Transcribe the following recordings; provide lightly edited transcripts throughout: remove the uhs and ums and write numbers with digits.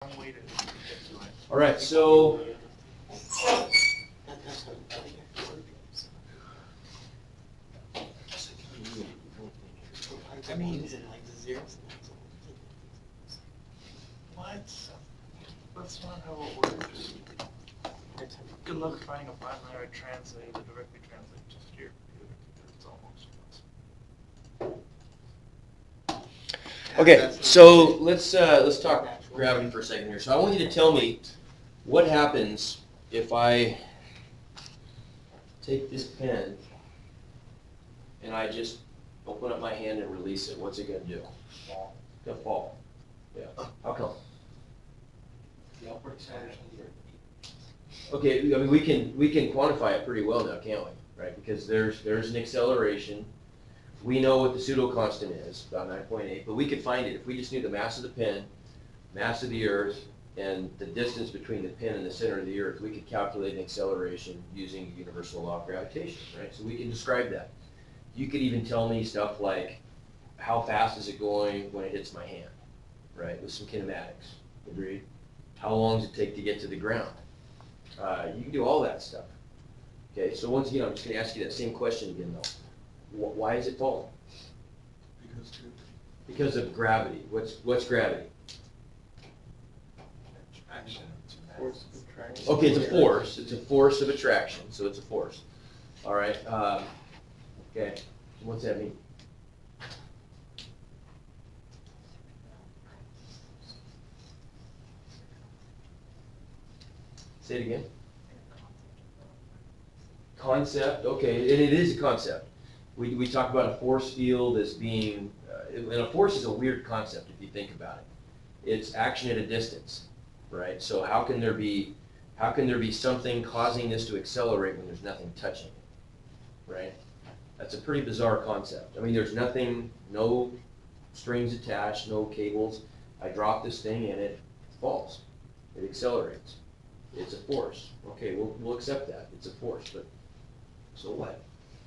way to get to it. All right, so I mean, what? That's not how it works. Good luck finding a binary translate to directly translate to your computer. It's almost impossible. okay, so let's talk gravity for a second here. So I want you to tell me what happens if I take this pen and I just open up my hand and release it. What's it going to do? Fall. It's going to fall. Yeah. How come? The upward side. Okay, I mean we can quantify it pretty well now, can't we? Right? Because there's an acceleration. We know what the pseudo constant is, about 9.8, but we could find it if we just knew the mass of the pin, mass of the Earth, and the distance between the pin and the center of the Earth. We could calculate an acceleration using universal law of gravitation, right? So we can describe that. You could even tell me stuff like how fast is it going when it hits my hand, right? With some kinematics. Agreed? How long does it take to get to the ground? You can do all that stuff. Okay, so once again, I'm just going to ask you that same question again, though. Why is it falling? Because of gravity. What's gravity? Attraction. Force of attraction. Okay, it's a force. It's a force of attraction, so it's a force. All right. Okay. What's that mean? Say it again. Concept. Okay, and it is a concept. We talk about a force field as being, and a force is a weird concept if you think about it. It's action at a distance, right? So how can there be something causing this to accelerate when there's nothing touching it, right? That's a pretty bizarre concept. I mean, there's nothing, no strings attached, no cables. I drop this thing and it falls. It accelerates. It's a force. Okay, we'll accept that. It's a force, but so what?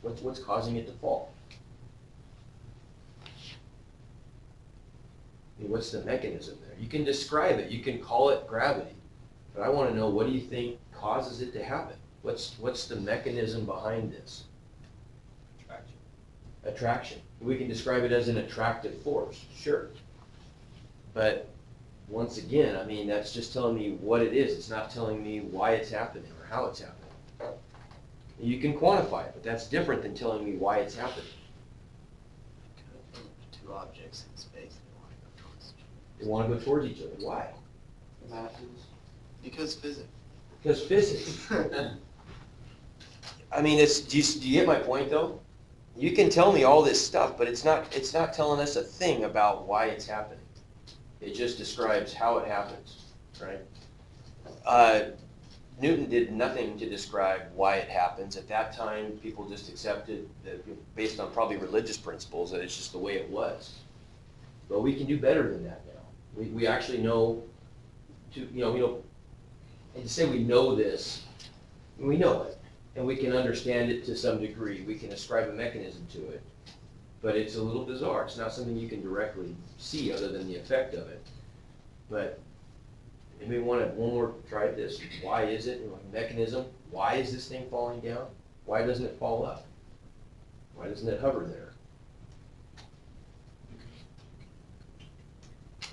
What's causing it to fall? I mean, what's the mechanism there? You can describe it. You can call it gravity, but I want to know, what do you think causes it to happen? What's the mechanism behind this? Attraction. Attraction. We can describe it as an attractive force, sure. But once again, I mean, that's just telling me what it is. It's not telling me why it's happening or how it's happening. You can quantify it, but that's different than telling me why it's happening. Two objects in space, They want to go towards each other. Why? because physics. Because physics. I mean, do you get my point, though? You can tell me all this stuff, but it's not telling us a thing about why it's happening. It just describes how it happens, right? Newton did nothing to describe why it happens. At that time, people just accepted that, based on probably religious principles, that it's just the way it was. But we can do better than that now. We actually know, and to say we know this, we know it, and we can understand it to some degree. We can ascribe a mechanism to it, but it's a little bizarre. It's not something you can directly see other than the effect of it. But anybody want to one more try at this? Why is it? Mechanism. Why is this thing falling down? Why doesn't it fall up? Why doesn't it hover there?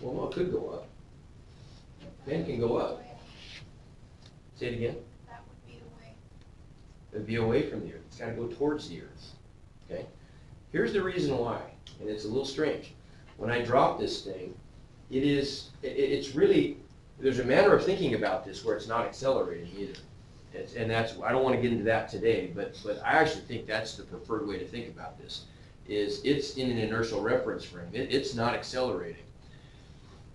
Well, no, it could go up. Pen can go up. Say it again. That would be away. It would be away from the Earth. It's got to go towards the Earth. Okay? Here's the reason why, and it's a little strange. When I drop this thing, it's really, there's a manner of thinking about this where it's not accelerating either. I don't want to get into that today, but I actually think that's the preferred way to think about this, is it's in an inertial reference frame. It's not accelerating.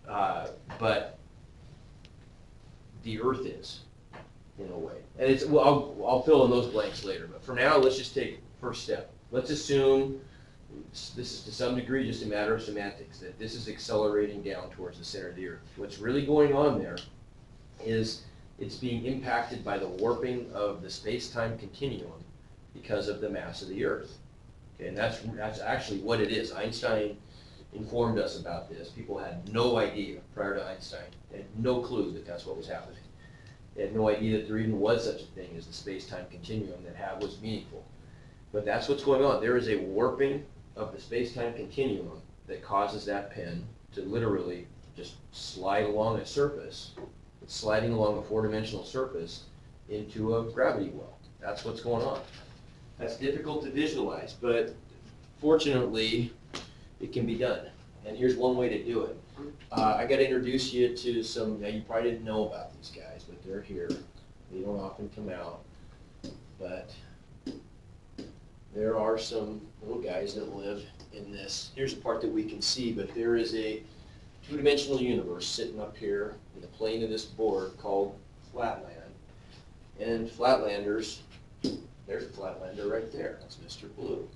But the Earth is, in a way. And I'll fill in those blanks later, but for now, let's just take first step. Let's assume this is to some degree just a matter of semantics, that this is accelerating down towards the center of the Earth. What's really going on there is it's being impacted by the warping of the space-time continuum because of the mass of the Earth. Okay, and that's actually what it is. Einstein informed us about this. People had no idea prior to Einstein, they had no clue that that's what was happening. They had no idea that there even was such a thing as the space-time continuum that was meaningful. But that's what's going on. There is a warping of the space-time continuum that causes that pen to literally just slide along a surface. It's sliding along a four-dimensional surface into a gravity well. That's what's going on. That's difficult to visualize, but fortunately, it can be done. And here's one way to do it. I got to introduce you to some, now you probably didn't know about these guys, but they're here. They don't often come out. But there are some little guys that live in this. Here's the part that we can see, but there is a two-dimensional universe sitting up here in the plane of this board called Flatland. And Flatlanders, there's a Flatlander right there. That's Mr. Blue.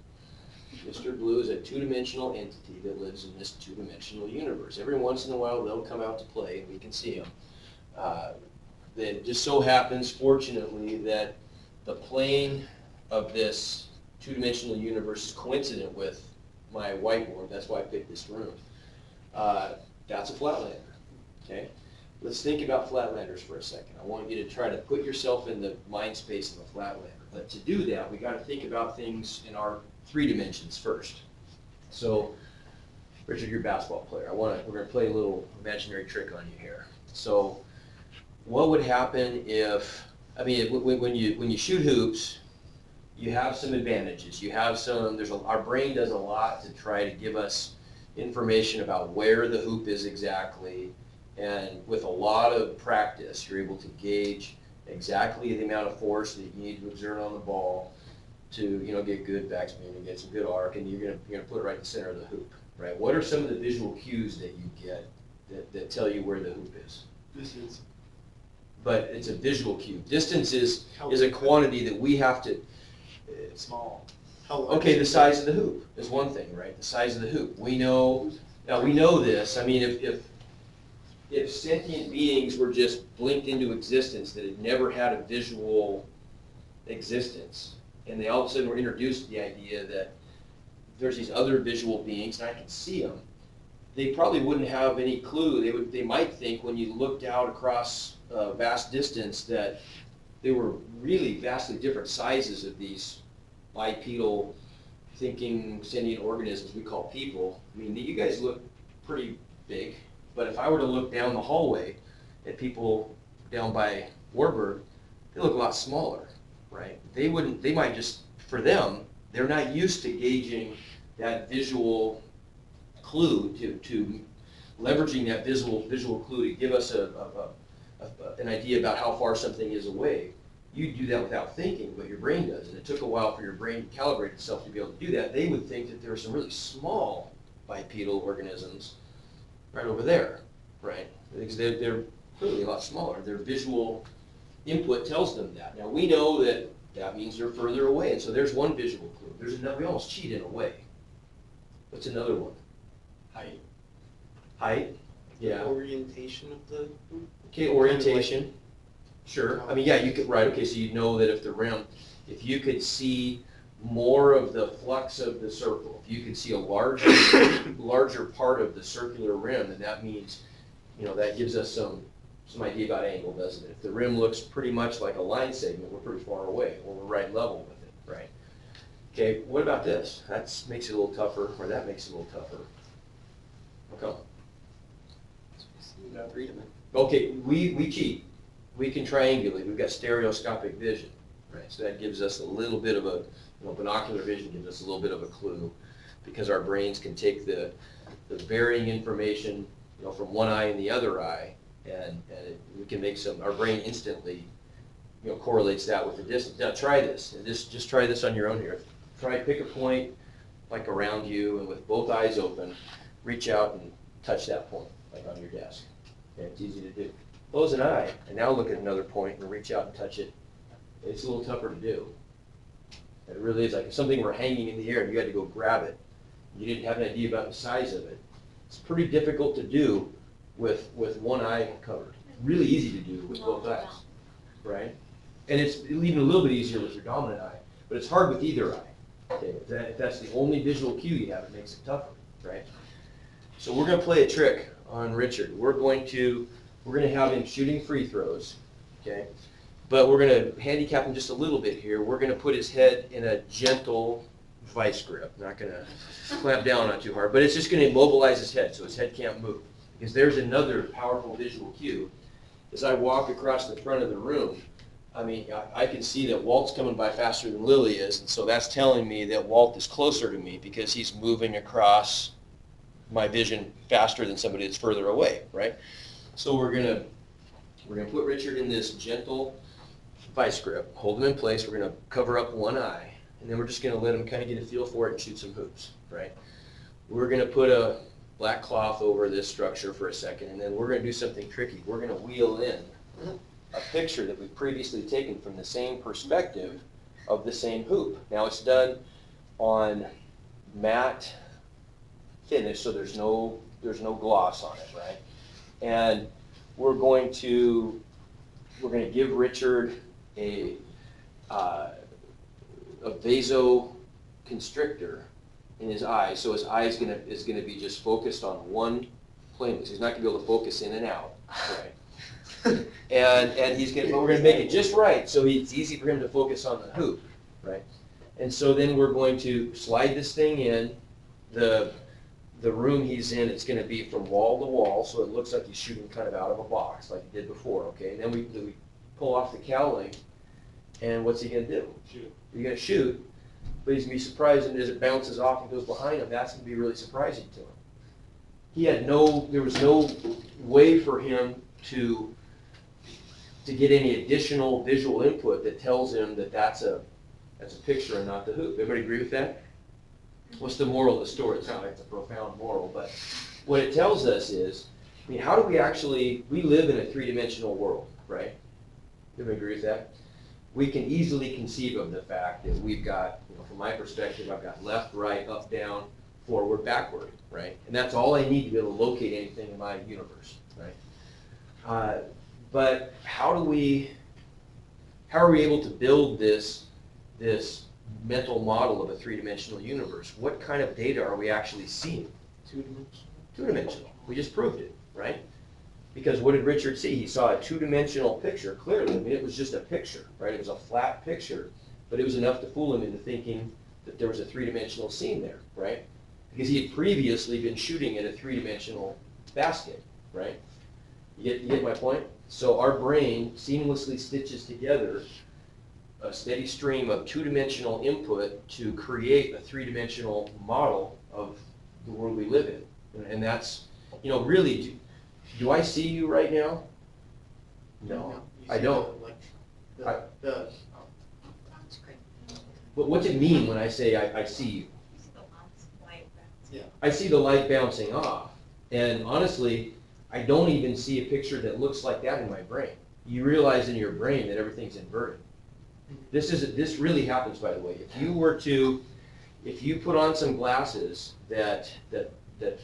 Mr. Blue is a two-dimensional entity that lives in this two-dimensional universe. Every once in a while, they'll come out to play, and we can see them. Then it just so happens, fortunately, that the plane of this two-dimensional universe is coincident with my whiteboard. That's why I picked this room. That's a Flatlander, okay? Let's think about Flatlanders for a second. I want you to try to put yourself in the mind space of a Flatlander. But to do that, we got to think about things in our 3 dimensions first. So, Richard, you're a basketball player. We're going to play a little imaginary trick on you here. So, what would happen if, I mean, when you shoot hoops, you have some advantages. You have some, our brain does a lot to try to give us information about where the hoop is exactly. And with a lot of practice, you're able to gauge exactly the amount of force that you need to exert on the ball to, get good backspin and get some good arc, and you're gonna put it right in the center of the hoop, right? What are some of the visual cues that you get that tell you where the hoop is? Distance. But it's a visual cue. Distance is a quantity that we have to. Small. Okay, the size of the hoop is one thing, right? The size of the hoop. We know this. I mean, if sentient beings were just blinked into existence that had never had a visual existence, and they all of a sudden were introduced to the idea that there's these other visual beings and I can see them, they probably wouldn't have any clue. They might think when you looked out across a vast distance that they were really vastly different sizes of these bipedal thinking sentient organisms we call people. I mean, you guys look pretty big. But if I were to look down the hallway at people down by Warburg, they look a lot smaller, right? They might just, for them, they're not used to gauging that visual clue, to leveraging that visual clue to give us an idea about how far something is away. You do that without thinking, but your brain does. And it took a while for your brain to calibrate itself to be able to do that. They would think that there are some really small bipedal organisms right over there, right? Because they're clearly a lot smaller. Their visual input tells them that. Now we know that means they're further away, and so there's one visual clue. There's another. We almost cheat in a way. What's another one? Height. Height. Yeah. Orientation of the hoop. Okay, orientation. Sure. I mean, yeah, you could, right, okay, so you know that if you could see more of the flux of the circle, if you could see a larger part of the circular rim, then that means, that gives us some idea about angle, doesn't it? If the rim looks pretty much like a line segment, we're pretty far away, or we're right level with it, right? Okay, what about this? That makes it a little tougher, or that makes it a little tougher. Okay. Okay, we cheat. We can triangulate. We've got stereoscopic vision, right? So that gives us a little bit of a, binocular vision gives us a little bit of a clue, because our brains can take the varying information, from one eye and the other eye, and we can make our brain instantly, correlates that with the distance. Now try this, and just try this on your own here. Pick a point like around you, and with both eyes open, reach out and touch that point, like on your desk. Okay, it's easy to do. Close an eye, and now look at another point and reach out and touch it. It's a little tougher to do. It really is. Like if something were hanging in the air and you had to go grab it, you didn't have an idea about the size of it. It's pretty difficult to do with one eye covered. Really easy to do with both eyes, right? And it's even a little bit easier with your dominant eye, but it's hard with either eye. Okay, if that's the only visual cue you have, it makes it tougher, right? So we're gonna play a trick on Richard. We're gonna have him shooting free throws, okay? But we're gonna handicap him just a little bit here. We're gonna put his head in a gentle vice grip. Not gonna clamp down on too hard, but it's just gonna immobilize his head so his head can't move. Because there's another powerful visual cue. As I walk across the front of the room, I mean, I can see that Walt's coming by faster than Lily is, and so that's telling me that Walt is closer to me because he's moving across my vision faster than somebody that's further away, right? So we're gonna put Richard in this gentle vice grip, hold him in place. We're gonna cover up one eye, and then we're just gonna let him kind of get a feel for it and shoot some hoops, right? We're gonna put a black cloth over this structure for a second, and then we're gonna do something tricky. We're gonna wheel in a picture that we've previously taken from the same perspective of the same hoop. Now it's done on matte finish, so there's no gloss on it, right? And we're going to give Richard a vasoconstrictor in his eye, so his eye is gonna be just focused on one plane. So he's not gonna be able to focus in and out, right? and but we're gonna make it just right so it's easy for him to focus on the hoop, right? And so then we're going to slide this thing in. The room he's in, it's gonna be from wall to wall, so it looks like he's shooting kind of out of a box like he did before, okay? And then we pull off the cowling, and what's he gonna do? Shoot. He's gonna shoot, but he's gonna be surprised, and as it bounces off and goes behind him, that's gonna be really surprising to him. There was no way for him to get any additional visual input that tells him that that's a picture and not the hoop. Everybody agree with that? What's the moral of the story? It's not like it's a profound moral, but what it tells us is, I mean, how do we live in a three-dimensional world, right? Everybody agree with that? We can easily conceive of the fact that we've got, from my perspective, I've got left, right, up, down, forward, backward, right? And that's all I need to be able to locate anything in my universe, right? But how are we able to build this mental model of a three-dimensional universe? What kind of data are we actually seeing? Two-dimensional. We just proved it, right? Because what did Richard see? He saw a two-dimensional picture, clearly. I mean, it was just a picture, right? It was a flat picture, but it was enough to fool him into thinking that there was a three-dimensional scene there, right? Because he had previously been shooting in a three-dimensional basket, right? You get my point? So our brain seamlessly stitches together a steady stream of two-dimensional input to create a three-dimensional model of the world we live in. And that's, really, do I see you right now? No, I don't. But what's it mean when I say I see you? I see the light bouncing off. And honestly, I don't even see a picture that looks like that in my brain. You realize in your brain that everything's inverted. This really happens, by the way. If you put on some glasses that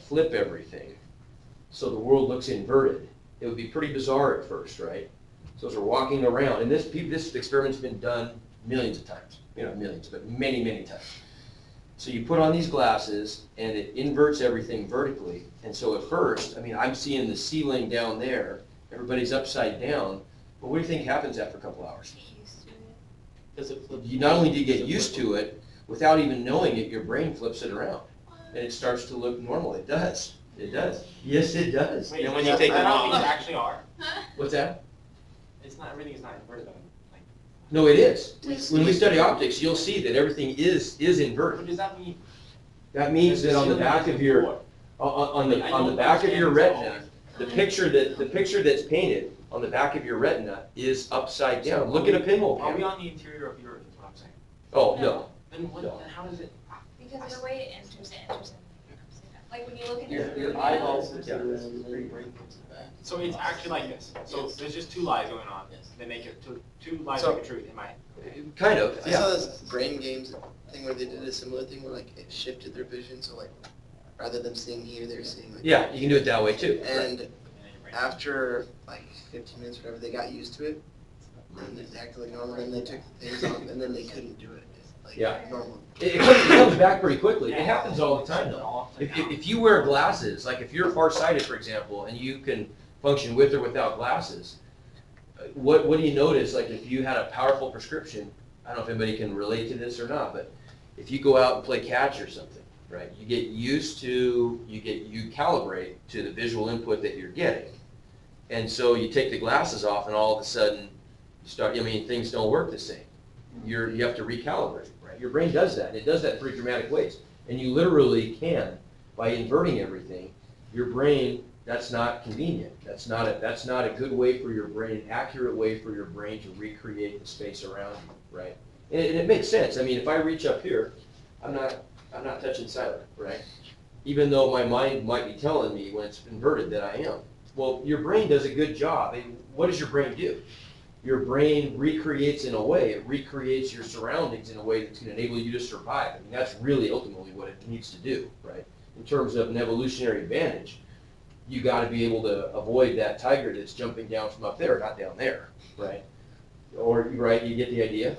flip everything so the world looks inverted, it would be pretty bizarre at first, right? So as we're walking around, and this experiment's been done millions of times, not millions, but many, many times. So you put on these glasses and it inverts everything vertically. And so at first, I'm seeing the ceiling down there, everybody's upside down, but what do you think happens after a couple hours? You not only do you get used to it, without even knowing it, your brain flips it around. And it starts to look normal. It does. It does. Yes, it does. Wait, and when you take them off, things actually are. What's that? It's not, everything is not inverted though. No, it is. When we study optics, you'll see that everything is What inverted. does that mean? That means that on the back of your on the back of your retina, the picture that's painted on the back of your retina is upside down. Look at a pinhole Are we camera. on the interior of yours, is what I'm saying? Oh, no. Then what, No. then how does it? Because the way it enters in. Like when you look at Your eyeballs. Yeah. So it's actually like this. So there's just two lies going on. They make it two lies So- make a truth in my. Kind of, I yeah. saw this Brain Games thing where they did a similar thing where like it shifted their vision, so like rather than seeing here, they're seeing like. Yeah, you can do it that way too. And after like 15 minutes, whatever, they got used to it, and it acted like normal, and they took things off, and then they couldn't do it. like Yeah. normal. It comes back pretty quickly. It happens all the time though. If you wear glasses, like if you're farsighted, for example, and you can function with or without glasses, what do you notice? Like if you had a powerful prescription, I don't know if anybody can relate to this or not, but if you go out and play catch or something, right? You get used to, you calibrate to the visual input that you're getting. And so you take the glasses off and all of a sudden you start, I mean, things don't work the same. You have to recalibrate, right? Your brain does that, and it does that in pretty dramatic ways. And you literally can, by inverting everything, your brain, that's not convenient. That's not a good way for your brain, an accurate way for your brain to recreate the space around you, right? And it makes sense. I mean, if I reach up here, I'm not touching silent, right? Even though my mind might be telling me when it's inverted that I am. Well, your brain does a good job. And what does your brain do? Your brain recreates in a way. It recreates your surroundings in a way that's going to enable you to survive. I mean, that's really ultimately what it needs to do, right? In terms of an evolutionary advantage, you got to be able to avoid that tiger that's jumping down from up there, not down there, right? Or, right, you get the idea?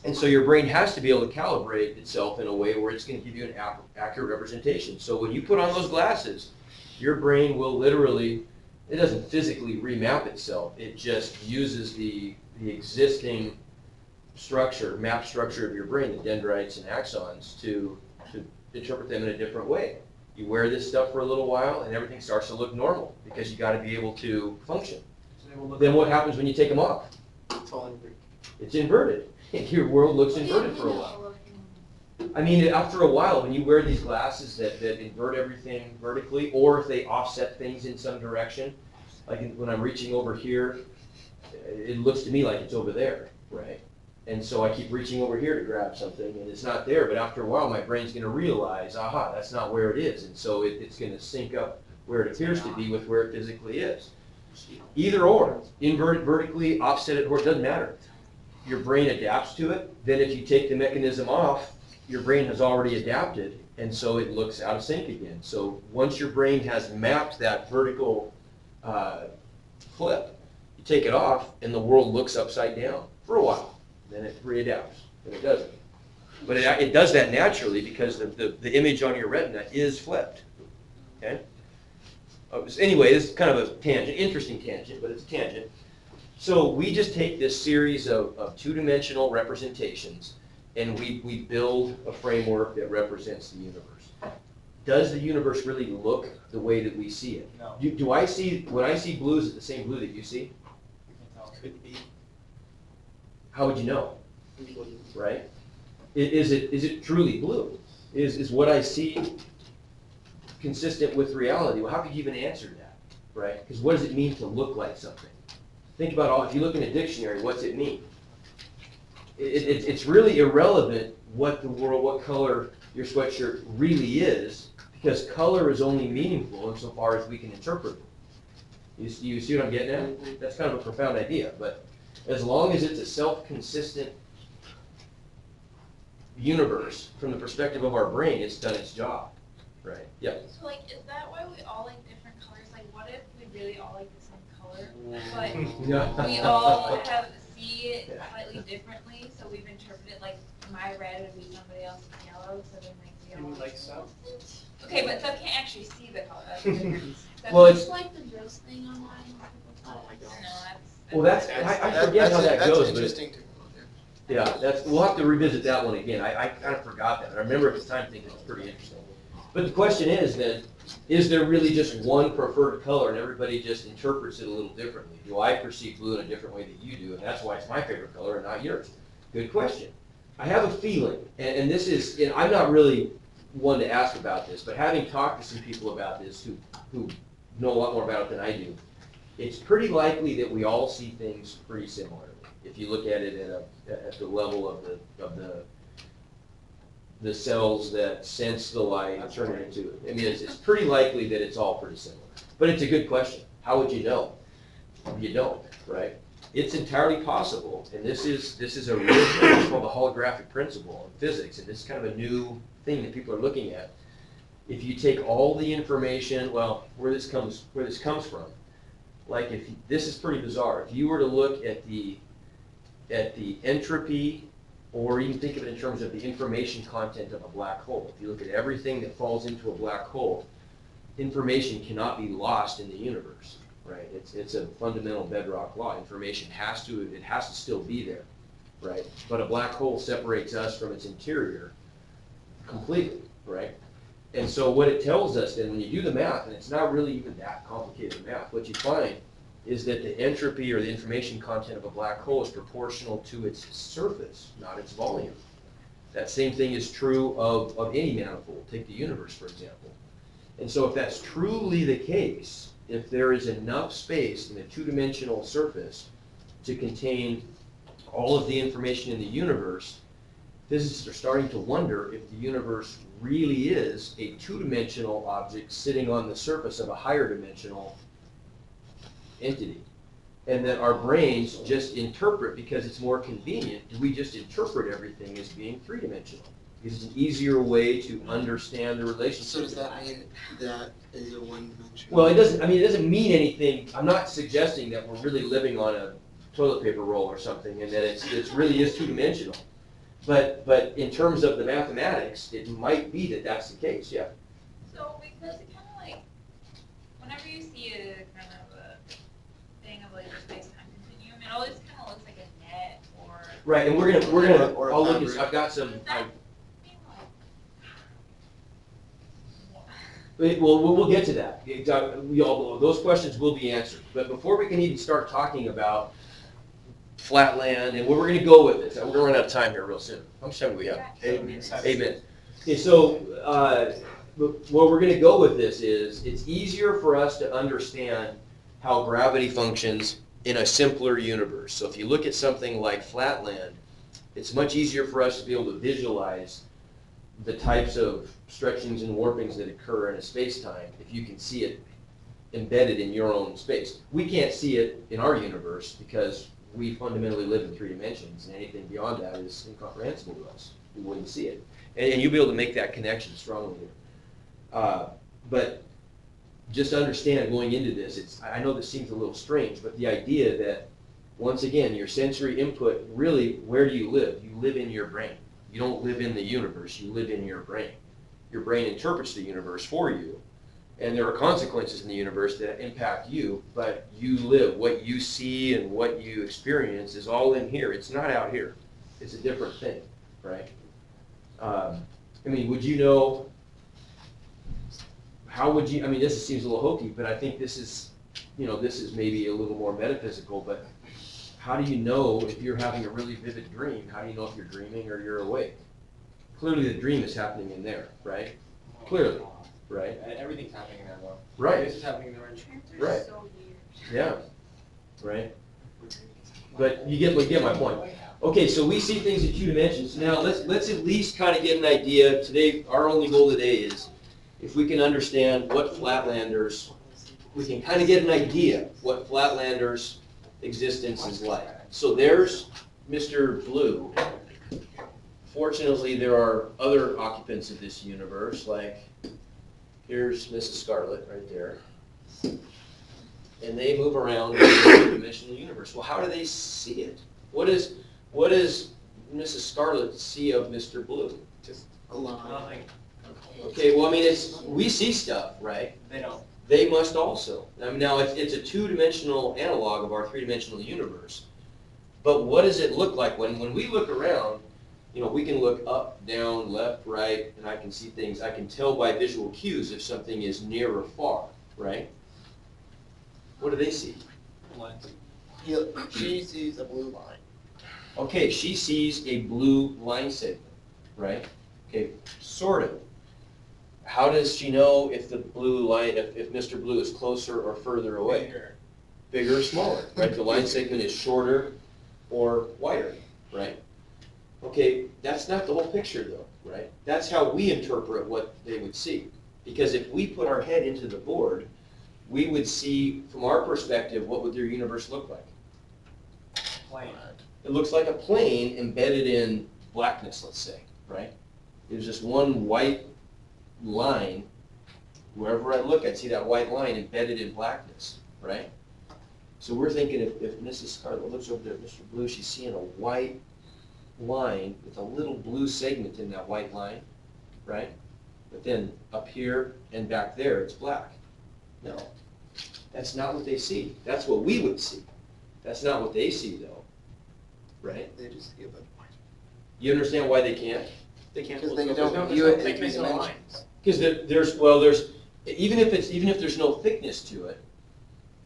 And so your brain has to be able to calibrate itself in a way where it's going to give you an accurate representation. So when you put on those glasses, your brain will literally, it doesn't physically remap itself. It just uses the existing structure, map structure of your brain, the dendrites and axons, to interpret them in a different way. You wear this stuff for a little while and everything starts to look normal because you got to be able to function. Then what happens when you take them off? It's all inverted. It's inverted. Your world looks inverted for a while. I mean, after a while, when you wear these glasses that invert everything vertically, or if they offset things in some direction, like when I'm reaching over here, it looks to me like it's over there, right? And so I keep reaching over here to grab something, and it's not there, but after a while, my brain's going to realize, aha, that's not where it is, and so it's going to sync up where it appears to be with where it physically is. Either or, invert it vertically, offset it, or it doesn't matter. Your brain adapts to it. Then if you take the mechanism off, your brain has already adapted, and so it looks out of sync again. So once your brain has mapped that vertical flip, you take it off, and the world looks upside down for a while. Then it readapts, and it doesn't. But it does that naturally because the image on your retina is flipped. Okay. So anyway, this is kind of a tangent, interesting tangent, but it's a tangent. So we just take this series of two-dimensional representations and we build a framework that represents the universe. Does the universe really look the way that we see it? No. Do I see, when I see blue, is it the same blue that you see? Could be. How would you know? Right? Is it truly blue? Is what I see consistent with reality? Well, how could you even answer that? Right? Because what does it mean to look like something? Think about if you look in a dictionary, what's it mean? It's really irrelevant what color your sweatshirt really is, because color is only meaningful insofar as we can interpret it. You see what I'm getting at? That's kind of a profound idea, but as long as it's a self-consistent universe from the perspective of our brain, it's done its job, right? Yeah. So like, is that why we all like different colors? Like, what if we really all like the same color, but we all see it slightly differently? So we've interpreted like my red would be somebody else's yellow, so then like we You all. would like so? Okay, but some can't actually see the color. That's the difference. That's Well, just it's like the ghost thing online. Oh my no, gosh. well, I forget how that that's goes, but interesting to yeah, we'll have to revisit that one again. I kind of forgot that. I remember at the time thinking it was pretty interesting. But the question is then, is there really just one preferred color and everybody just interprets it a little differently? Do I perceive blue in a different way that you do, and that's why it's my favorite color and not yours? Good question. I have a feeling, and this is, I'm not really one to ask about this, but having talked to some people about this who know a lot more about it than I do, it's pretty likely that we all see things pretty similarly. If you look at it at the level of the cells that sense the light and turn it into it. I mean, it's pretty likely that it's all pretty similar. But it's a good question. How would you know? You don't, right? It's entirely possible, and this is a real thing. It's called the holographic principle in physics, and this is kind of a new thing that people are looking at. If you take all the information, well, where this comes from, like this is pretty bizarre. If you were to look at the entropy Or even think of it in terms of the information content of a black hole. If you look at everything that falls into a black hole, information cannot be lost in the universe, right? It's a fundamental bedrock law. Information has to still be there, right? But a black hole separates us from its interior completely, right? And so what it tells us then, when you do the math, and it's not really even that complicated math, what you find is that the entropy or the information content of a black hole is proportional to its surface, not its volume. That same thing is true of any manifold. Take the universe, for example. And so if that's truly the case, if there is enough space in a two-dimensional surface to contain all of the information in the universe, physicists are starting to wonder if the universe really is a two-dimensional object sitting on the surface of a higher dimensional entity. And that our brains just interpret, because it's more convenient, we just interpret everything as being three-dimensional. Because it's an easier way to understand the relationship. So does that mean that is a one-dimensional? Well, it doesn't mean anything. I'm not suggesting that we're really living on a toilet paper roll or something, and that it really is two-dimensional. But in terms of the mathematics, it might be that that's the case, yeah. So because it kind of like, whenever you see a kind of a thing of like a space-time continuum, it always kind of looks like a net or. Right, and we're gonna. Or a I'll look at. fabric. I've got some. Does that mean like? We'll get to that. Those questions will be answered. But before we can even start talking about flatland and where we're going to go with this, we're going to run out of time here real soon. How much time do we have? 8 minutes. 8 minutes. Okay, so where we're going to go with this is it's easier for us to understand how gravity functions in a simpler universe. So if you look at something like flatland, it's much easier for us to be able to visualize the types of stretchings and warpings that occur in a space-time if you can see it embedded in your own space. We can't see it in our universe because we fundamentally live in 3 dimensions, and anything beyond that is incomprehensible to us. We wouldn't see it. And you'll be able to make that connection strongly here. But just understand going into this, I know this seems a little strange, but the idea that, once again, your sensory input, really, where do you live? You live in your brain. You don't live in the universe, you live in your brain. Your brain interprets the universe for you, and there are consequences in the universe that impact you, but you live. What you see and what you experience is all in here. It's not out here. It's a different thing, right? I mean, would you know, how would you, I mean, this seems a little hokey, but I think this is maybe a little more metaphysical, but how do you know if you're having a really vivid dream? How do you know if you're dreaming or you're awake? Clearly the dream is happening in there, right? Clearly, right? Everything's happening in there, though. Right. This is happening in there. Transfer's Right. so weird. Yeah, right? But you get my point. Okay, so we see things in 2 dimensions. Now let's at least kind of get an idea. Today, our only goal today is if we can understand what flatlanders, we can kind of get an idea what flatlanders' existence is like. So there's Mr. Blue. Fortunately, there are other occupants of this universe, like here's Mrs. Scarlet right there. And they move around in the 2-dimensional universe. Well, how do they see it? What does Mrs. Scarlet see of Mr. Blue? Just A line. nothing. Okay, well, I mean, we see stuff, right? They don't. They must also. I mean, now, it's a 2-dimensional analog of our 3-dimensional universe. But what does it look like when we look around? You know, we can look up, down, left, right, and I can see things. I can tell by visual cues if something is near or far, right? What do they see? She sees a blue line. Okay, she sees a blue line segment, right? Okay, sort of. How does she know if the blue line, if Mr. Blue is closer or further away? Bigger. Bigger or smaller, right? The line segment is shorter or wider, right? Okay, that's not the whole picture though, right? That's how we interpret what they would see. Because if we put our head into the board, we would see, from our perspective, what would their universe look like? Plane. It looks like a plane embedded in blackness, let's say, right? There's just one white line. Wherever I look, I'd see that white line embedded in blackness, right? So we're thinking if Mrs. Scarlet looks over there at Mr. Blue, she's seeing a white line with a little blue segment in that white line, right? But then up here and back there, it's black. No, that's not what they see. That's what we would see. That's not what they see though, right? They just give up. You understand why they can't? They can't. Because they there's don't no view it in thickness in the dimensions. lines. Because even if there's no thickness to it,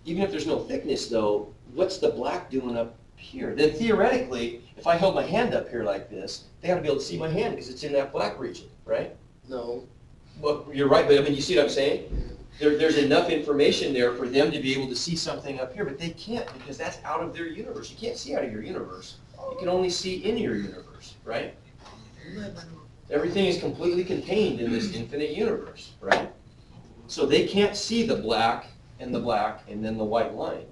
even if there's no thickness though, what's the black doing up here? Then theoretically, if I held my hand up here like this, they ought to be able to see my hand because it's in that black region, right? No. Well, you're right, but I mean, you see what I'm saying? There's enough information there for them to be able to see something up here, but they can't because that's out of their universe. You can't see out of your universe. You can only see in your universe, right? Everything is completely contained in this infinite universe, right? So they can't see the black and then the white line.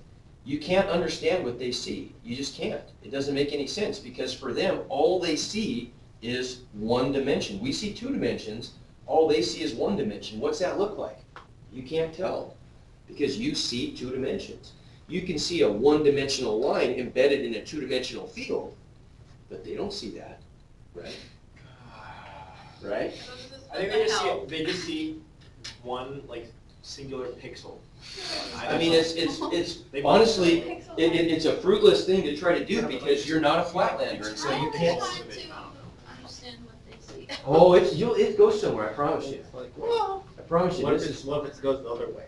You can't understand what they see. You just can't. It doesn't make any sense because for them, all they see is one dimension. We see two dimensions. All they see is one dimension. What's that look like? You can't tell because you see two dimensions. You can see a one-dimensional line embedded in a two-dimensional field, but they don't see that, right? Right? I think they just see one like singular pixel. I mean, it's honestly, it's a fruitless thing to try to do because you're not a flatlander, and so you can't. Understand what they see. Oh, it goes somewhere. I promise you. I promise you. What if This is, it goes the other way?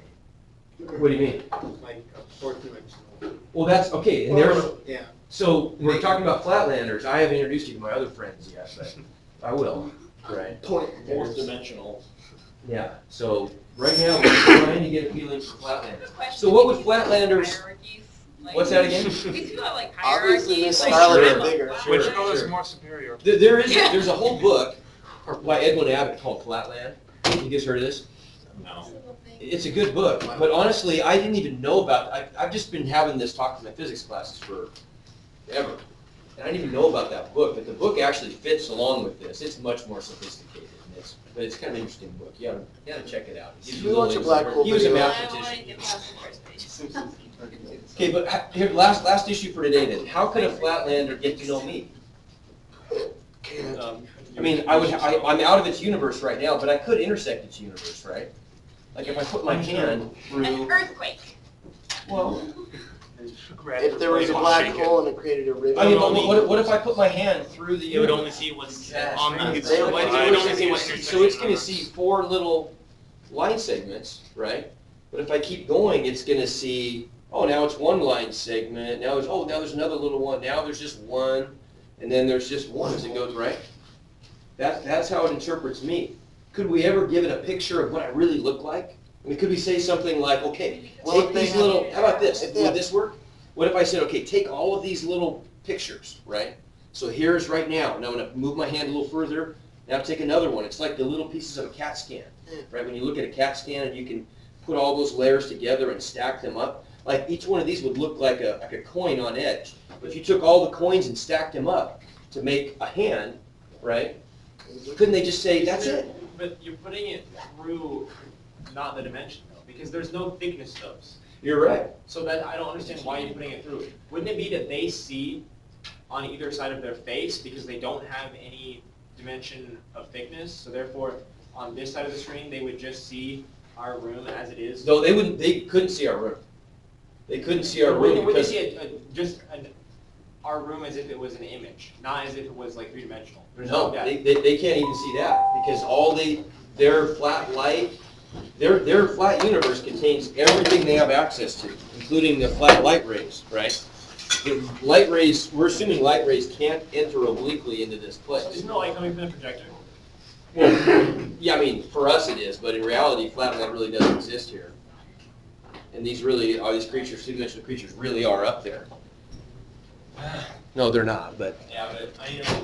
what do you mean? Like a fourth dimensional. Well, that's okay. And there's Yeah. so we're talking about flatlanders. I haven't introduced you to my other friends yet, but I will. Right. Fourth dimensional. Yeah. So right now we're trying to get a feeling for flatlanders. So what would Flatlanders? What's that again? These people have like Obviously, hierarchies. Miss like, Scarlett Sure. is bigger. Sure. Which color is sure. more superior? There's a whole book by Edwin Abbott called Flatland. You guys heard of this? No. It's a good book, but honestly, I didn't even know about. I've just been having this talk in my physics classes forever, and I didn't even know about that book. But the book actually fits along with this. It's much more sophisticated, but it's kind of an interesting book. You gotta check it out. It gives You watch a black hole He was a video. I want to mathematician. get past the first page. Okay, but here, last issue for today then. How could a Flatlander get to know me? I mean, I'm out of its universe right now, but I could intersect its universe, right? Like if I put my hand An through, earthquake. well, If there was a black hole and it created a ribbon. I mean, but what if I put my hand through the It would universe? only see what's That's on right. the. They It would would only see what's So it's gonna see 4 little line segments, right? But if I keep going, it's gonna see, oh, now it's 1 line segment, now there's another little one, now there's just 1, and then there's just 1 as it goes, right? That's how it interprets me. Could we ever give it a picture of what I really look like? I mean, could we say something like, okay, Well, take if they these have- little, how about this? if they Would have- this work? What if I said, okay, take all of these little pictures, right? So here's right now, and I'm gonna move my hand a little further, now take another one. It's like the little pieces of a CAT scan, right? When you look at a CAT scan and you can put all those layers together and stack them up, like each one of these would look like a coin on edge. If you took all the coins and stacked them up to make a hand, right? Couldn't they just say, that's it? But you're putting it through not the dimension though, because there's no thickness to those. You're right. So that I don't understand why you're putting it through. Wouldn't it be that they see on either side of their face because they don't have any dimension of thickness? So therefore, on this side of the screen, they would just see our room as it is. No, they couldn't see our room. They couldn't see our room Would they because, see our room as if it was an image, not as if it was like 3-dimensional? There's no, depth. they can't even see that because their flat light, their flat universe contains everything they have access to, including the flat light rays, right? The light rays, we're assuming light rays can't enter obliquely into this place. Isn't the light coming from the projector? Well, yeah, I mean, for us it is, but in reality, flat light really doesn't exist here. And these creatures, two-dimensional creatures really are up there. No, they're not, but. Yeah, but I